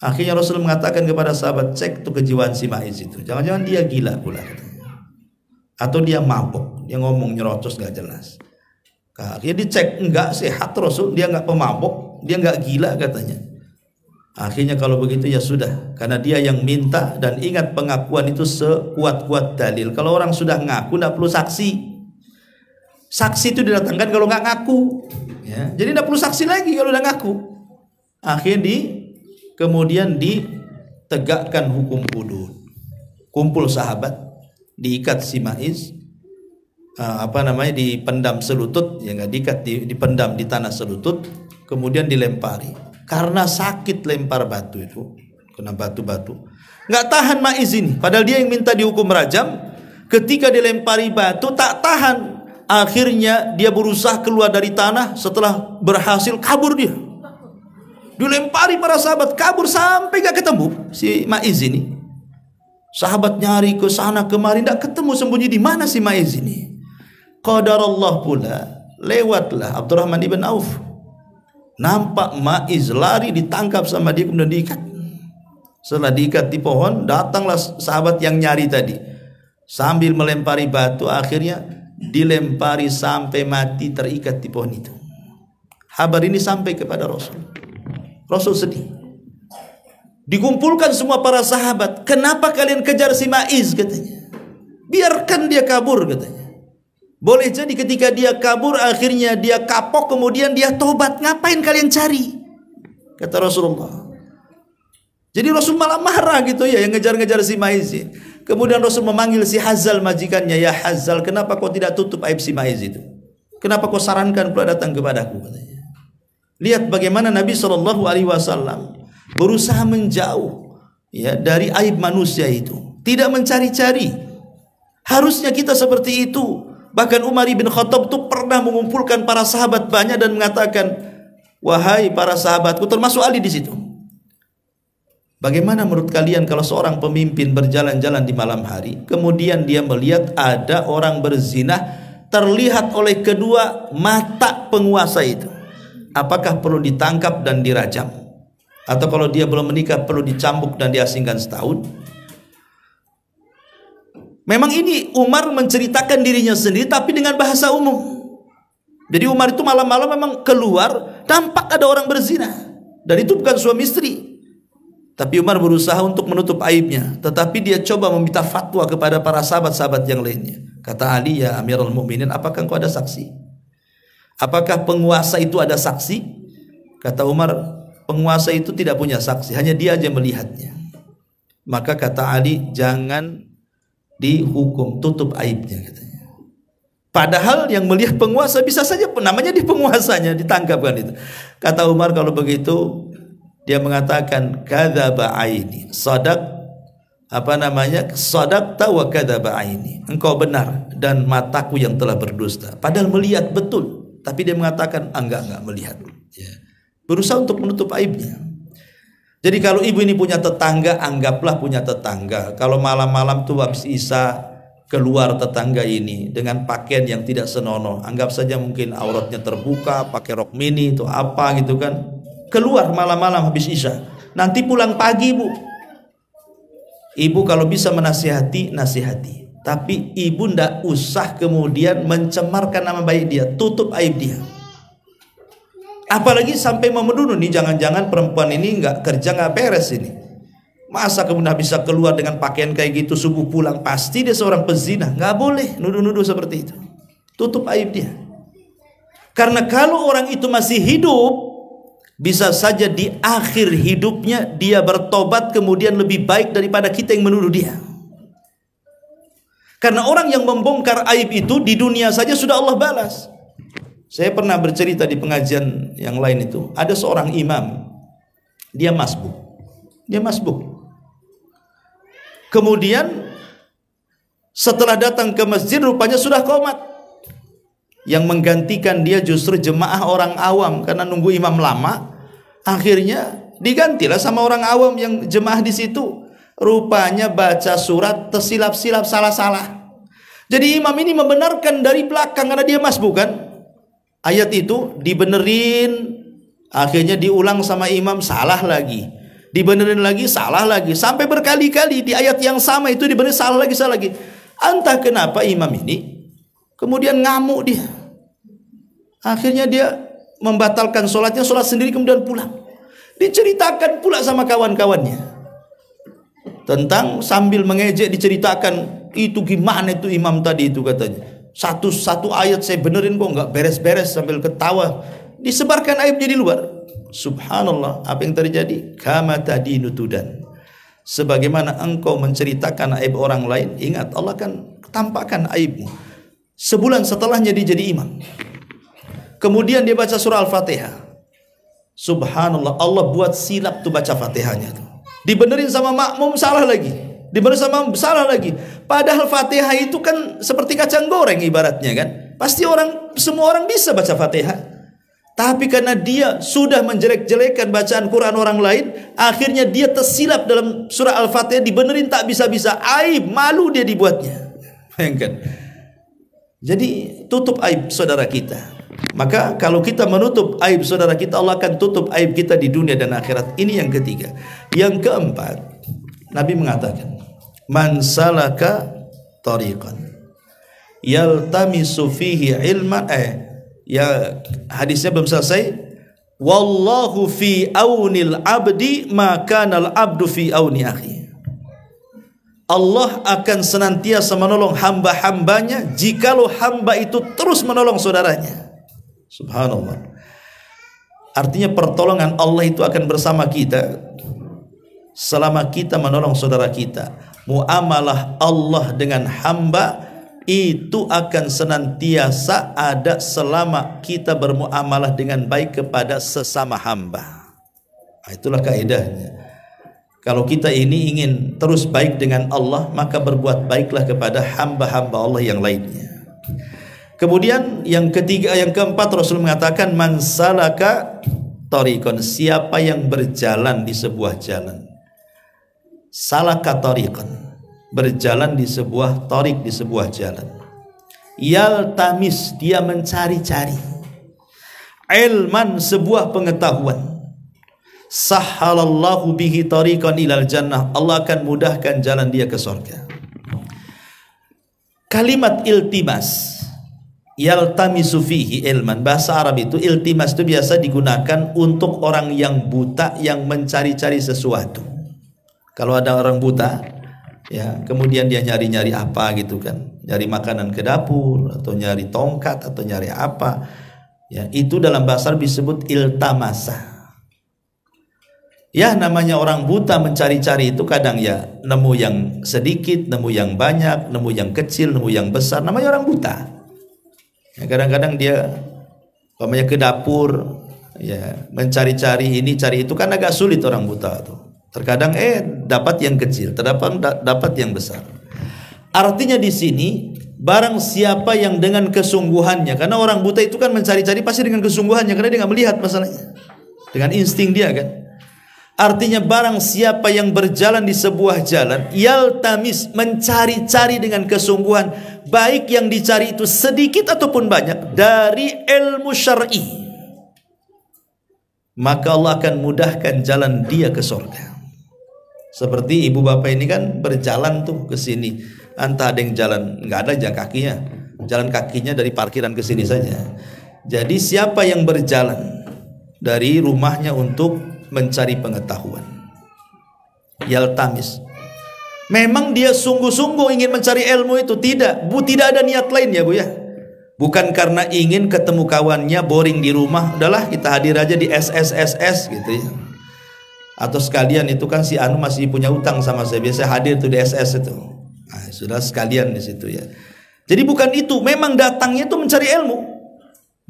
akhirnya Rasul mengatakan kepada sahabat, cek tuh kejiwaan si Ma'iz itu, jangan-jangan dia gila pula atau dia mabuk, dia ngomong nyerocos gak jelas. Akhirnya dicek, enggak, sehat Rasul, dia enggak pemabuk, dia enggak gila katanya. Akhirnya kalau begitu ya sudah, karena dia yang minta, dan ingat pengakuan itu sekuat-kuat dalil. Kalau orang sudah ngaku tidak perlu saksi. Saksi itu didatangkan kalau nggak ngaku ya. Jadi tidak perlu saksi lagi kalau udah ngaku. Akhirnya kemudian ditegakkan hukum hudud. Kumpul sahabat, diikat si Maiz, dipendam selutut, ya nggak diikat, dipendam di tanah selutut, kemudian dilempari. Karena sakit lempar batu itu, kena batu-batu, nggak tahan Maiz ini. Padahal dia yang minta dihukum rajam. Ketika dilempari batu tak tahan, akhirnya dia berusaha keluar dari tanah. Setelah berhasil kabur dia. Dilempari para sahabat, kabur sampai gak ketemu si Maiz ini. Sahabat nyari ke sana kemari, gak ketemu, sembunyi di mana si Maiz ini. Qadarullah pula, lewatlah Abdurrahman ibn Auf. Nampak Maiz lari, ditangkap sama dia, kemudian diikat. Setelah diikat di pohon, datanglah sahabat yang nyari tadi. Sambil melempari batu, akhirnya dilempari sampai mati, terikat di pohon itu. Kabar ini sampai kepada Rasul. Rasul sedih. Dikumpulkan semua para sahabat. Kenapa kalian kejar si Maiz, katanya. Biarkan dia kabur, katanya. Boleh jadi ketika dia kabur, akhirnya dia kapok, kemudian dia tobat. Ngapain kalian cari? Kata Rasulullah. Jadi Rasul malah marah gitu ya, yang ngejar-ngejar si Maiz. Kemudian Rasul memanggil si Hazal majikannya. Ya Hazal, kenapa kau tidak tutup aib si Maiz itu? Kenapa kau sarankan pula datang kepadaku, katanya. Lihat bagaimana Nabi SAW berusaha menjauh ya dari aib manusia itu, tidak mencari-cari. Harusnya kita seperti itu. Bahkan Umar bin Khattab itu pernah mengumpulkan para sahabat banyak dan mengatakan, wahai para sahabatku, termasuk Ali di situ. Bagaimana menurut kalian kalau seorang pemimpin berjalan-jalan di malam hari, kemudian dia melihat ada orang berzina terlihat oleh kedua mata penguasa itu? Apakah perlu ditangkap dan dirajam? Atau kalau dia belum menikah perlu dicambuk dan diasingkan setahun? Memang ini Umar menceritakan dirinya sendiri tapi dengan bahasa umum. Jadi Umar itu malam-malam memang keluar, tampak ada orang berzina. Dan itu bukan suami istri. Tapi Umar berusaha untuk menutup aibnya. Tetapi dia coba meminta fatwa kepada para sahabat-sahabat yang lainnya. Kata Ali, ya Amirul Mukminin, apakah engkau ada saksi? Apakah penguasa itu ada saksi? Kata Umar, penguasa itu tidak punya saksi, hanya dia aja melihatnya. Maka kata Ali, jangan dihukum, tutup aibnya, katanya. Padahal yang melihat penguasa bisa saja namanya di penguasanya ditangkapkan itu. Kata Umar, kalau begitu dia mengatakan kadzaba aini, sadaqta wa kadzaba aini. Engkau benar dan mataku yang telah berdusta. Padahal melihat betul. Tapi dia mengatakan enggak melihat, ya. Berusaha untuk menutup aibnya. Jadi kalau ibu ini punya tetangga, anggaplah punya tetangga. Kalau malam-malam tuh habis Isya keluar tetangga ini dengan pakaian yang tidak senonoh, anggap saja mungkin auratnya terbuka, pakai rok mini itu apa gitu kan, keluar malam-malam habis Isya. Nanti pulang pagi, Bu. Ibu kalau bisa menasihati, nasihati. Tapi ibu ndak usah kemudian mencemarkan nama baik dia, tutup aib dia. Apalagi sampai menuduh nih, jangan-jangan perempuan ini nggak kerja, nggak beres ini. Masa kemudian bisa keluar dengan pakaian kayak gitu, subuh pulang pasti dia seorang pezina. Nggak boleh nuduh-nuduh seperti itu. Tutup aib dia. Karena kalau orang itu masih hidup, bisa saja di akhir hidupnya dia bertobat kemudian lebih baik daripada kita yang menuduh dia. Karena orang yang membongkar aib itu di dunia saja sudah Allah balas. Saya pernah bercerita di pengajian yang lain itu, ada seorang imam, dia masbuk. Kemudian setelah datang ke masjid rupanya sudah qomat. Yang menggantikan dia justru jemaah orang awam, karena nunggu imam lama. Akhirnya digantilah sama orang awam yang jemaah di situ. Rupanya baca surat tersilap-silap, salah-salah. Jadi imam ini membenarkan dari belakang karena dia masbuk kan. Ayat itu dibenerin, akhirnya diulang sama imam, salah lagi. Dibenerin lagi, salah lagi. Sampai berkali-kali di ayat yang sama itu dibenerin, salah lagi, salah lagi. Entah kenapa imam ini kemudian ngamuk dia. Akhirnya dia membatalkan sholatnya, sholat sendiri kemudian pulang. Diceritakan pula sama kawan-kawannya. Tentang sambil mengejek diceritakan, itu gimana itu imam tadi itu katanya. Satu ayat saya benerin kok nggak beres-beres, sambil ketawa. Disebarkan aibnya di luar. subhanallah, apa yang terjadi? Kama tadinu tudan. Sebagaimana engkau menceritakan aib orang lain, ingat Allah akan tampakkan aibmu. Sebulan setelahnya dia jadi imam. Kemudian dia baca surah Al-Fatihah. Subhanallah, Allah buat silap tuh baca Fatihahnya tuh. Dibenerin sama makmum, salah lagi. Dibenerin sama salah lagi. Padahal Fatihah itu kan seperti kacang goreng ibaratnya kan. Pasti semua orang bisa baca Fatihah. Tapi karena dia sudah menjelek-jelekan bacaan Quran orang lain, akhirnya dia tersilap dalam surah Al-Fatihah, dibenerin tak bisa-bisa, aib, malu dia dibuatnya. Bayangkan. Jadi tutup aib saudara kita. Maka kalau kita menutup aib saudara kita, Allah akan tutup aib kita di dunia dan akhirat. Ini yang ketiga. Yang keempat, Nabi mengatakan, man salaka tariqan yaltamisu fihi ilman, ya hadisnya belum selesai. Wallahu fi aunil abdi maka nal abdu fi auni akhi. Allah akan senantiasa menolong hamba-hambanya jikalau hamba itu terus menolong saudaranya. Subhanallah. Artinya pertolongan Allah itu akan bersama kita selama kita menolong saudara kita. Muamalah Allah dengan hamba itu akan senantiasa ada selama kita bermuamalah dengan baik kepada sesama hamba. Itulah kaidahnya. Kalau kita ini ingin terus baik dengan Allah, maka berbuat baiklah kepada hamba-hamba Allah yang lainnya. Kemudian yang ketiga, yang keempat, Rasul mengatakan man salaka tariqan, siapa yang berjalan di sebuah jalan. Salaka tariqan, berjalan di sebuah tariq, di sebuah jalan. Yaltamis, dia mencari-cari. Ilman, sebuah pengetahuan. Sahhalallahu bihi tariqan ilal jannah, Allah akan mudahkan jalan dia ke surga. Kalimat iltimas, yaltamisu fihi ilman, bahasa Arab itu iltimas itu biasa digunakan untuk orang yang buta yang mencari-cari sesuatu. Kalau ada orang buta, ya, kemudian dia nyari-nyari apa gitu kan, nyari makanan ke dapur atau nyari tongkat atau nyari apa, ya, itu dalam bahasa Arab disebut iltamasa. Ya, namanya orang buta mencari-cari itu kadang ya nemu yang sedikit, nemu yang banyak, nemu yang kecil, nemu yang besar, namanya orang buta. Ya, kadang-kadang dia umpamanya ke dapur, ya, mencari-cari ini cari itu, kan agak sulit orang buta tuh. Terkadang dapat yang kecil, dapat yang besar. Artinya di sini barang siapa yang dengan kesungguhannya, karena orang buta itu kan mencari-cari pasti dengan kesungguhannya, karena dia nggak melihat masalahnya, dengan insting dia kan. Artinya barang siapa yang berjalan di sebuah jalan, yaltamis, mencari-cari dengan kesungguhan, baik yang dicari itu sedikit ataupun banyak dari ilmu syar'i, maka Allah akan mudahkan jalan dia ke surga. Seperti ibu bapak ini kan berjalan tuh ke sini, entah ada yang jalan, nggak ada jalan kakinya, jalan kakinya dari parkiran ke sini saja. Jadi siapa yang berjalan dari rumahnya untuk mencari pengetahuan, yaltamis, memang dia sungguh-sungguh ingin mencari ilmu itu, tidak ada niat lain ya Bu ya, bukan karena ingin ketemu kawannya boring di rumah, udahlah kita hadir aja di SSSS gitu ya, atau sekalian itu kan si Anu masih punya utang sama saya, biasa hadir tuh di SS itu, nah, sudah sekalian di situ ya. Jadi bukan itu, memang datangnya itu mencari ilmu,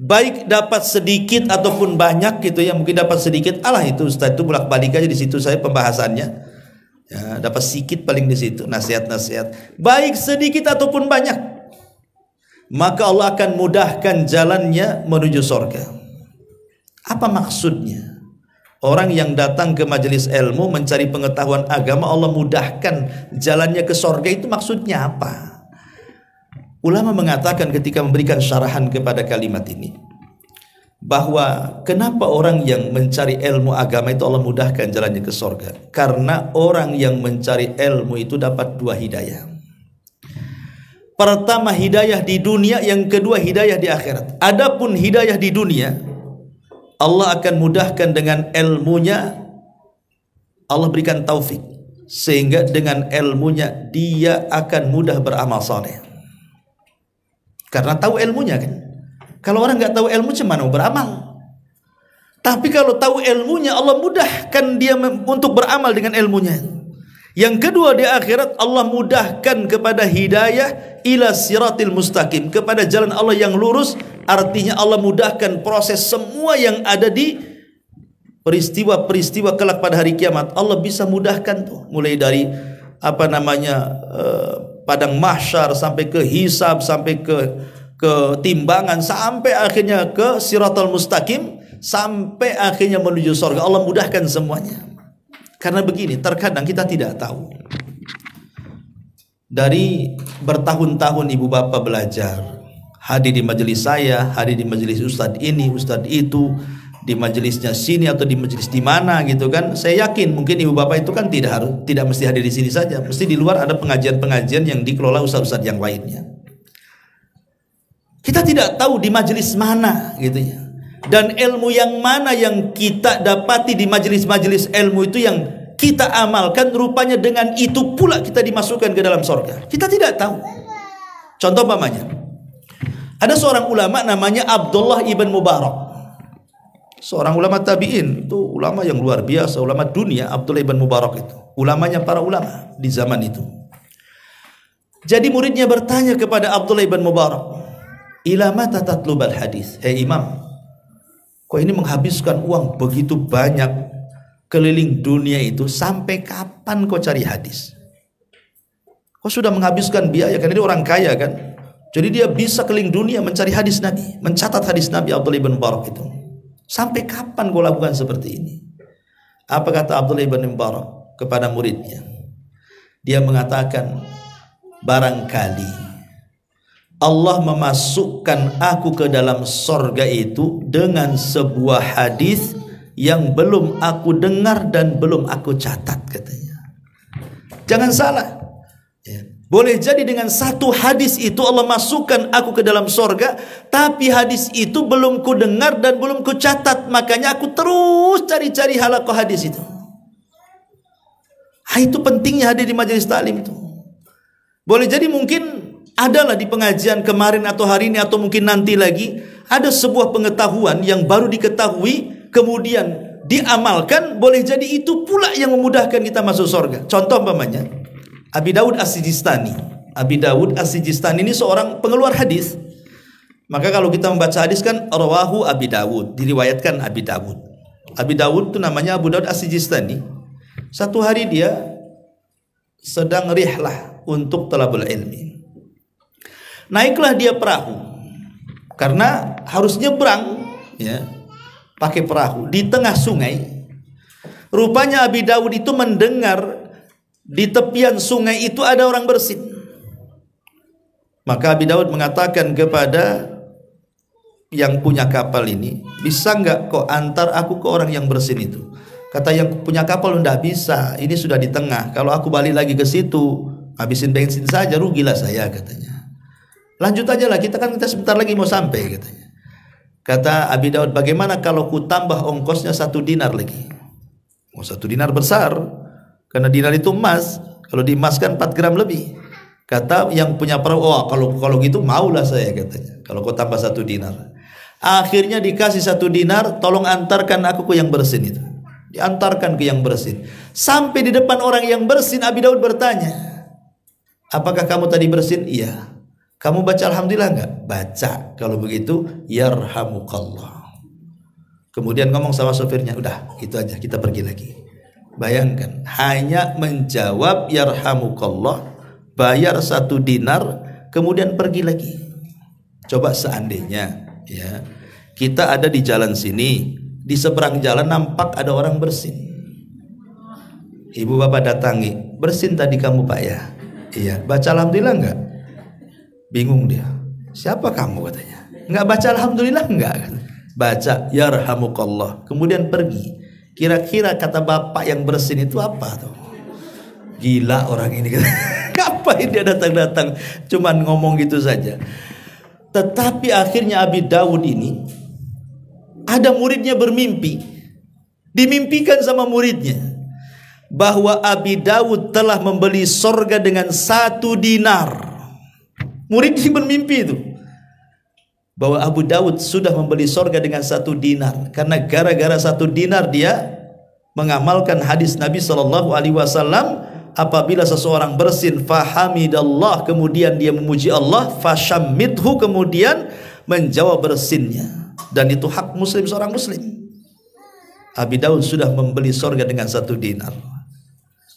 baik dapat sedikit ataupun banyak gitu ya. Mungkin dapat sedikit, alah itu Ustaz itu bolak-balik aja di situ saya pembahasannya, ya, dapat sedikit paling di situ nasihat-nasihat, baik sedikit ataupun banyak, maka Allah akan mudahkan jalannya menuju surga. Apa maksudnya? Orang yang datang ke majelis ilmu mencari pengetahuan agama, Allah mudahkan jalannya ke surga, itu maksudnya apa? Ulama mengatakan ketika memberikan syarahan kepada kalimat ini, bahwa kenapa orang yang mencari ilmu agama itu Allah mudahkan jalannya ke surga? Karena orang yang mencari ilmu itu dapat dua hidayah. Pertama hidayah di dunia, yang kedua hidayah di akhirat. Adapun hidayah di dunia, Allah akan mudahkan dengan ilmunya, Allah berikan taufik, sehingga dengan ilmunya dia akan mudah beramal saleh. Karena tahu ilmunya kan. Kalau orang nggak tahu ilmu, cuman mau beramal. Tapi kalau tahu ilmunya, Allah mudahkan dia untuk beramal dengan ilmunya. Yang kedua, di akhirat Allah mudahkan kepada hidayah ila siratil mustaqim, kepada jalan Allah yang lurus. Artinya Allah mudahkan proses semua yang ada di peristiwa-peristiwa kelak pada hari kiamat. Allah bisa mudahkan tuh, mulai dari padang mahsyar sampai ke hisab, sampai ke timbangan, sampai akhirnya ke siratal mustaqim, sampai akhirnya menuju surga. Allah mudahkan semuanya. Karena begini, terkadang kita tidak tahu. Dari bertahun-tahun ibu bapak belajar, hadir di majelis saya, hadir di majelis ustadz ini, ustadz itu, di majelisnya sini atau di majelis di mana gitu kan. Saya yakin mungkin ibu bapak itu kan tidak mesti hadir di sini saja, mesti di luar ada pengajian-pengajian yang dikelola ustadz-ustadz yang lainnya. Kita tidak tahu di majelis mana gitu ya. Dan ilmu yang mana yang kita dapati di majelis-majelis ilmu itu yang kita amalkan, rupanya dengan itu pula kita dimasukkan ke dalam surga. Kita tidak tahu. Contoh umpamanya, ada seorang ulama namanya Abdullah ibn Mubarak, seorang ulama tabi'in, itu ulama yang luar biasa, ulama dunia. Abdullah ibn Mubarak itu ulamanya para ulama di zaman itu. Jadi muridnya bertanya kepada Abdullah ibn Mubarak, ila mata tatlubal hadis, hei imam, kok ini menghabiskan uang begitu banyak keliling dunia itu, sampai kapan kau cari hadis? Kau sudah menghabiskan biaya, kan ini orang kaya kan, jadi dia bisa keliling dunia mencari hadis Nabi, mencatat hadis Nabi. Abdullah ibn Mubarak itu, sampai kapan kau lakukan seperti ini? Apa kata Abdullah ibn Mubarak kepada muridnya? Dia mengatakan, barangkali Allah memasukkan aku ke dalam sorga itu dengan sebuah hadis yang belum aku dengar dan belum aku catat, katanya. Jangan salah ya. Boleh jadi dengan satu hadis itu Allah masukkan aku ke dalam sorga, tapi hadis itu belum ku dengar dan belum ku catat, makanya aku terus cari-cari halaqah hadis itu. Itu pentingnya hadir di majelis taklim itu. Boleh jadi mungkin adalah di pengajian kemarin atau hari ini atau mungkin nanti lagi ada sebuah pengetahuan yang baru diketahui, kemudian diamalkan, boleh jadi itu pula yang memudahkan kita masuk surga. Contoh umpamanya Abi Dawud As-Sijistani. Abi Dawud As-Sijistani ini seorang pengeluar hadis. Maka kalau kita membaca hadis kan rawahu Abi Dawud, diriwayatkan Abi Dawud. Abi Dawud itu namanya Abu Dawud As-Sijistani. Satu hari dia sedang rihlah untuk talabul ilmi. Naiklah dia perahu karena harus nyebrang ya, pakai perahu di tengah sungai. Rupanya Abi Dawud itu mendengar di tepian sungai itu ada orang bersin. Maka Abi Dawud mengatakan kepada yang punya kapal ini, bisa nggak kok antar aku ke orang yang bersin itu? Kata yang punya kapal, enggak bisa, ini sudah di tengah, kalau aku balik lagi ke situ habisin bensin saja, rugilah saya, katanya. Lanjut aja lah, kita sebentar lagi mau sampai, katanya. Kata Abi Dawud, bagaimana kalau ku tambah ongkosnya 1 dinar lagi? Oh, 1 dinar besar, karena dinar itu emas, kalau diemaskan 4 gram lebih. Kata yang punya perahu, oh kalau gitu maulah saya, katanya, kalau kau tambah 1 dinar. Akhirnya dikasih 1 dinar, tolong antarkan aku ke yang bersin itu. Diantarkan ke yang bersin. Sampai di depan orang yang bersin, Abi Dawud bertanya, apakah kamu tadi bersin? Iya. Kamu baca alhamdulillah enggak? Baca. Kalau begitu, yarhamukallah. Kemudian ngomong sama sopirnya, udah itu aja, kita pergi lagi. Bayangkan, hanya menjawab yarhamukallah, bayar 1 dinar, kemudian pergi lagi. Coba seandainya ya, kita ada di jalan sini, di seberang jalan nampak ada orang bersin. Ibu bapak datangi, bersin tadi kamu pak ya? Iya. Baca alhamdulillah enggak? Bingung dia, siapa kamu, katanya. Enggak baca alhamdulillah enggak? Baca yarhamukallah, kemudian pergi. Kira-kira kata bapak yang bersin itu apa tuh? Gila orang ini. Ngapain dia datang-datang cuman ngomong gitu saja. Tetapi akhirnya Abi Dawud ini ada muridnya bermimpi, dimimpikan sama muridnya bahwa Abi Dawud telah membeli sorga dengan 1 dinar. Murid ini bermimpi itu. bahwa Abu Dawud sudah membeli sorga dengan 1 dinar, karena gara-gara 1 dinar dia mengamalkan hadis Nabi SAW, apabila seseorang bersin fahamidallah, kemudian dia memuji Allah, fashammidhu, kemudian menjawab bersinnya, dan itu hak muslim, seorang muslim. Abu Dawud sudah membeli sorga dengan 1 dinar.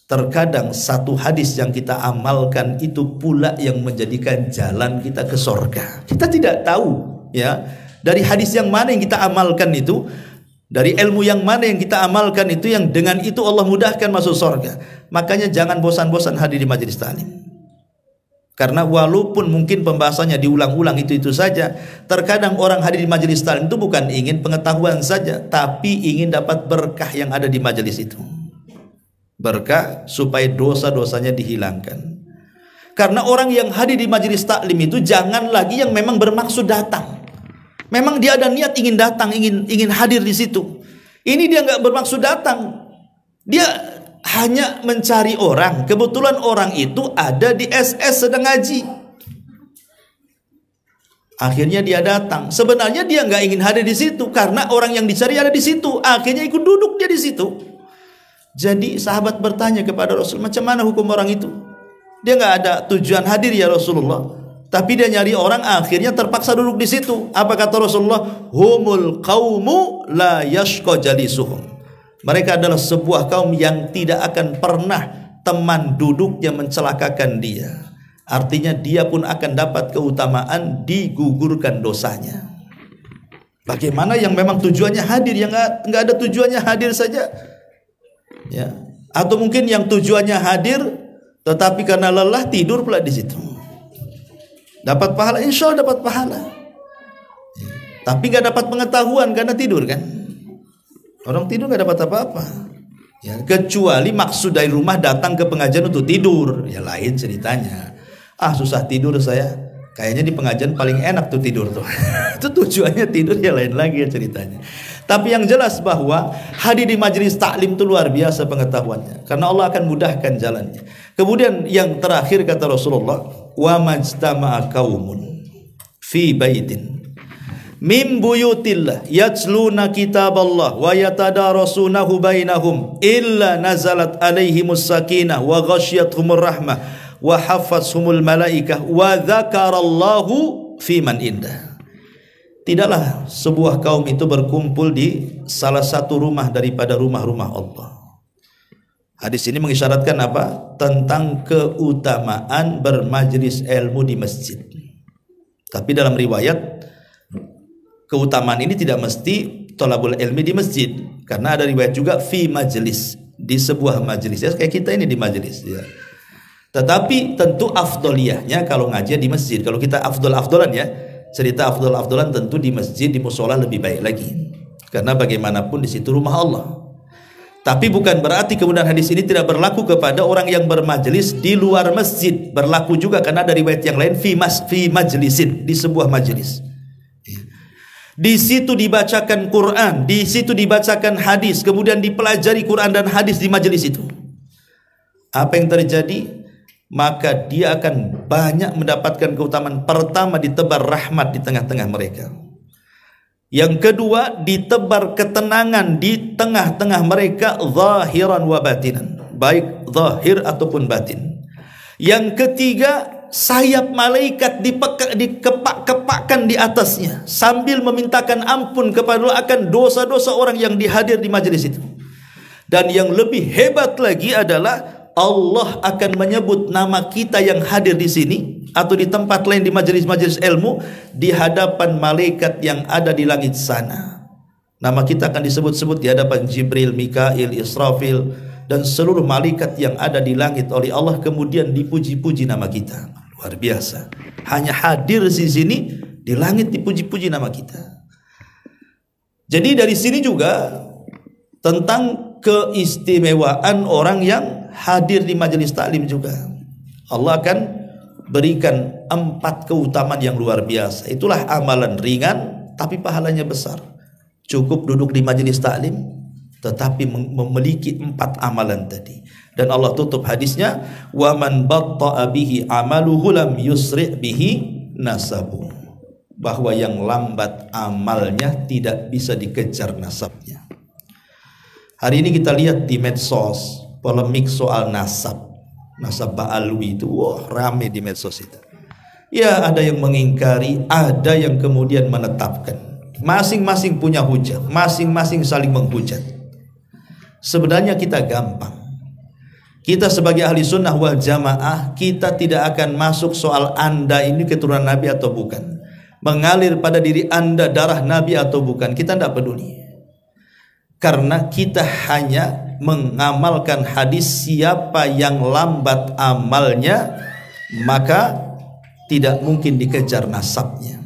Terkadang 1 hadis yang kita amalkan itu pula yang menjadikan jalan kita ke sorga. Kita tidak tahu ya, dari hadis yang mana yang kita amalkan itu, dari ilmu yang mana yang kita amalkan itu, yang dengan itu Allah mudahkan masuk sorga. Makanya jangan bosan-bosan hadir di majelis taklim. Karena walaupun mungkin pembahasannya diulang-ulang itu saja, terkadang orang hadir di majelis taklim itu bukan ingin pengetahuan saja, tapi ingin dapat berkah yang ada di majelis itu. Berkah supaya dosa-dosanya dihilangkan. Karena orang yang hadir di majelis taklim itu jangan lagi yang memang bermaksud datang. Memang dia ada niat ingin datang, ingin hadir di situ. Ini dia nggak bermaksud datang. Dia hanya mencari orang. Kebetulan orang itu ada di SS sedang ngaji. Akhirnya dia datang. Sebenarnya dia nggak ingin hadir di situ karena orang yang dicari ada di situ. Akhirnya ikut duduk dia di situ. Jadi sahabat bertanya kepada Rasul, macam mana hukum orang itu? Dia nggak ada tujuan hadir ya Rasulullah, tapi dia nyari orang, akhirnya terpaksa duduk di situ. Apa kata Rasulullah? Humul qaumu la yashqa jalisuhum. Mereka adalah sebuah kaum yang tidak akan pernah teman duduknya mencelakakan dia. Artinya dia pun akan dapat keutamaan, digugurkan dosanya. Bagaimana yang memang tujuannya hadir, yang nggak ada tujuannya hadir saja? Ya, atau mungkin yang tujuannya hadir tetapi karena lelah tidur pula di situ. Dapat pahala, insya Allah dapat pahala. Ya, tapi nggak dapat pengetahuan karena tidur kan. Orang tidur nggak dapat apa-apa. Ya, kecuali maksud dari rumah datang ke pengajian untuk tidur, ya lain ceritanya. Ah susah tidur saya, kayaknya di pengajian paling enak tuh tidur tuh. Itu tujuannya tidur, ya lain lagi ya ceritanya. Tapi yang jelas bahwa hadir di majelis taklim itu luar biasa pengetahuannya, karena Allah akan mudahkan jalannya. Kemudian yang terakhir kata Rasulullah, wa majtama'a qaumun fi baitin min buyutillah yatluna kitaballah wa yatadarasunahu bainahum illa nazalat alaihimus sakinah wa ghasyiyatuhumur rahmah wa hafathumul malaikah wa dzakarallahu fi man indah. Tidaklah sebuah kaum itu berkumpul di salah satu rumah daripada rumah-rumah Allah. Hadis ini mengisyaratkan apa? Tentang keutamaan bermajlis ilmu di masjid. Tapi dalam riwayat, keutamaan ini tidak mesti thalabul ilmi di masjid, karena ada riwayat juga fi majlis, di sebuah majlis, ya kayak kita ini di majlis ya. Tetapi tentu afdoliyahnya kalau ngaji di masjid. Kalau kita afdolan ya, cerita afdolan tentu di masjid, di musola lebih baik lagi, karena bagaimanapun di situ rumah Allah. Tapi bukan berarti kemudian hadis ini tidak berlaku kepada orang yang bermajlis di luar masjid. Berlaku juga, karena ada riwayat yang lain fi majlisin, di sebuah majlis. Di situ dibacakan Quran, di situ dibacakan hadis, kemudian dipelajari Quran dan hadis di majlis itu. Apa yang terjadi? Maka dia akan banyak mendapatkan keutamaan. Pertama, ditebar rahmat di tengah-tengah mereka. Yang kedua, ditebar ketenangan di tengah-tengah mereka, zahiran wa batinan, baik zahir ataupun batin. Yang ketiga, sayap malaikat dikepak-kepakkan di atasnya sambil memintakan ampun kepada Allah akan dosa-dosa orang yang dihadir di majelis itu. Dan yang lebih hebat lagi adalah Allah akan menyebut nama kita yang hadir di sini atau di tempat lain di majelis-majelis ilmu di hadapan malaikat yang ada di langit sana. Nama kita akan disebut-sebut di hadapan Jibril, Mikail, Israfil dan seluruh malaikat yang ada di langit oleh Allah, kemudian dipuji-puji nama kita. Luar biasa. Hanya hadir di sini di langit dipuji-puji nama kita. Jadi dari sini juga tentang keistimewaan orang yang hadir di majelis taklim juga. Allah akan berikan 4 keutamaan yang luar biasa. Itulah amalan ringan tapi pahalanya besar. Cukup duduk di majelis taklim tetapi memiliki 4 amalan tadi. Dan Allah tutup hadisnya, wa man batta'a bihi amaluhu lam yusri' bihi nasabu. bahwa yang lambat amalnya tidak bisa dikejar nasabnya. Hari ini kita lihat di medsos polemik soal nasab Ba'alwi itu, wah rame di medsos itu. Ya ada yang mengingkari, ada yang kemudian menetapkan. Masing-masing punya hujah, masing-masing saling menghujat. Sebenarnya kita gampang. Kita sebagai ahli sunnah wal jamaah, kita tidak akan masuk soal Anda ini keturunan Nabi atau bukan, mengalir pada diri Anda darah Nabi atau bukan, kita tidak peduli. Karena kita hanya mengamalkan hadis, siapa yang lambat amalnya maka tidak mungkin dikejar nasabnya.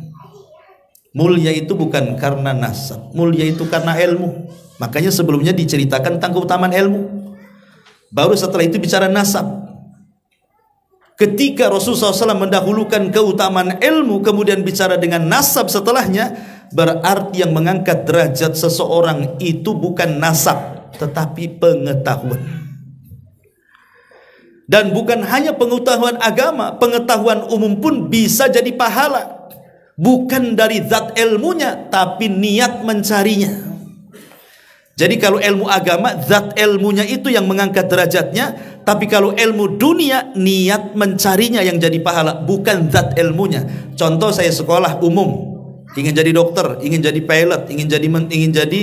Mulia itu bukan karena nasab, mulia itu karena ilmu. Makanya sebelumnya diceritakan tentang keutamaan ilmu, baru setelah itu bicara nasab. Ketika Rasulullah SAW mendahulukan keutamaan ilmu kemudian bicara dengan nasab setelahnya, berarti yang mengangkat derajat seseorang itu bukan nasab tetapi pengetahuan. Dan bukan hanya pengetahuan agama, pengetahuan umum pun bisa jadi pahala. Bukan dari zat ilmunya tapi niat mencarinya. Jadi kalau ilmu agama, zat ilmunya itu yang mengangkat derajatnya, tapi kalau ilmu dunia, niat mencarinya yang jadi pahala, bukan zat ilmunya. Contoh, saya sekolah umum, ingin jadi dokter, ingin jadi pilot, ingin jadi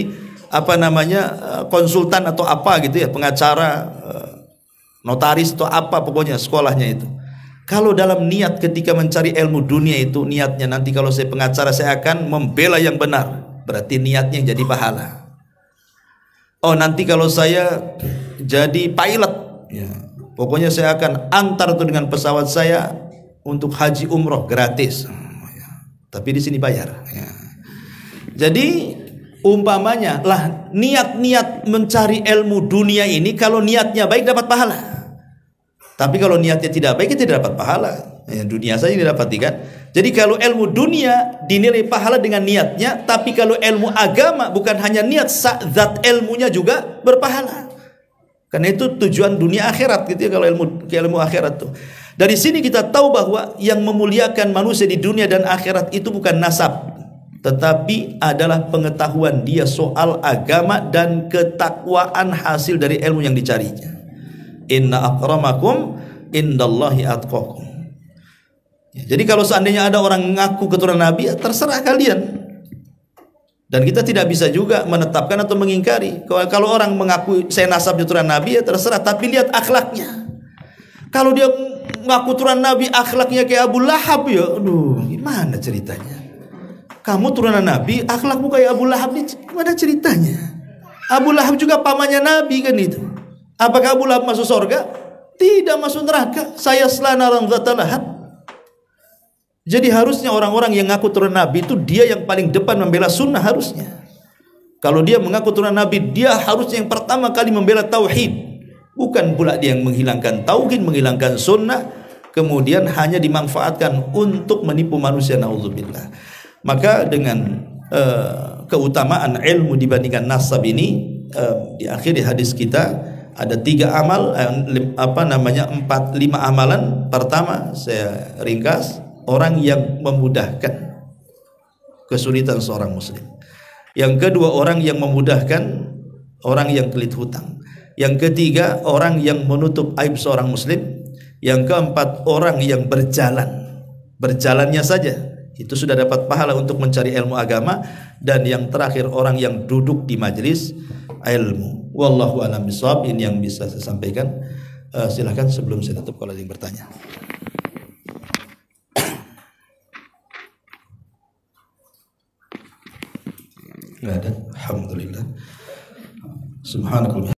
konsultan atau apa gitu ya, pengacara, notaris atau apa pokoknya sekolahnya itu. Kalau dalam niat ketika mencari ilmu dunia itu, niatnya nanti kalau saya pengacara saya akan membela yang benar, berarti niatnya jadi pahala. Oh nanti kalau saya jadi pilot ya, pokoknya saya akan antar itu dengan pesawat saya untuk haji umroh gratis, tapi di sini bayar ya. Jadi umpamanya lah, niat-niat mencari ilmu dunia ini kalau niatnya baik dapat pahala, tapi kalau niatnya tidak baik tidak dapat pahala ya, dunia saja didapati kan. Jadi kalau ilmu dunia dinilai pahala dengan niatnya, tapi kalau ilmu agama bukan hanya niat, zat ilmunya juga berpahala. Karena itu tujuan dunia akhirat gitu ya, kalau ilmu akhirat tuh. Dari sini kita tahu bahwa yang memuliakan manusia di dunia dan akhirat itu bukan nasab, tetapi adalah pengetahuan dia soal agama dan ketakwaan hasil dari ilmu yang dicarinya. Inna akramakum indallahi atqakum. Jadi kalau seandainya ada orang mengaku keturunan Nabi, ya terserah kalian. Dan kita tidak bisa juga menetapkan atau mengingkari. Kalau orang mengaku saya nasab keturunan Nabi, ya terserah, tapi lihat akhlaknya. Kalau dia mengaku keturunan Nabi, akhlaknya kayak Abu Lahab, ya aduh, gimana ceritanya? Kamu turunan Nabi, akhlakmu kayak Abu Lahab, gimana ceritanya? Abu Lahab juga pamannya Nabi kan itu. Apakah Abu Lahab masuk surga? Tidak, masuk neraka. Saya selanaran dzata lahab. Jadi harusnya orang-orang yang ngaku turun Nabi itu dia yang paling depan membela sunnah harusnya. Kalau dia mengaku turun Nabi, dia harusnya yang pertama kali membela tauhid. Bukan pula dia yang menghilangkan tauhid, menghilangkan sunnah, kemudian hanya dimanfaatkan untuk menipu manusia, naudzubillah. Maka dengan keutamaan ilmu dibandingkan nasab ini, di akhir hadis kita ada 3 amal, 5 amalan. Pertama saya ringkas, orang yang memudahkan kesulitan seorang muslim. Yang kedua, orang yang memudahkan orang yang kelit hutang. Yang ketiga, orang yang menutup aib seorang muslim. Yang keempat, orang yang berjalannya saja itu sudah dapat pahala untuk mencari ilmu agama. Dan yang terakhir, orang yang duduk di majelis ilmu. Wallahu a'lam bishawab. Ini yang bisa saya sampaikan. Silakan sebelum saya tutup kalau ada yang bertanya. Nggak ada. Alhamdulillah. Subhanallah.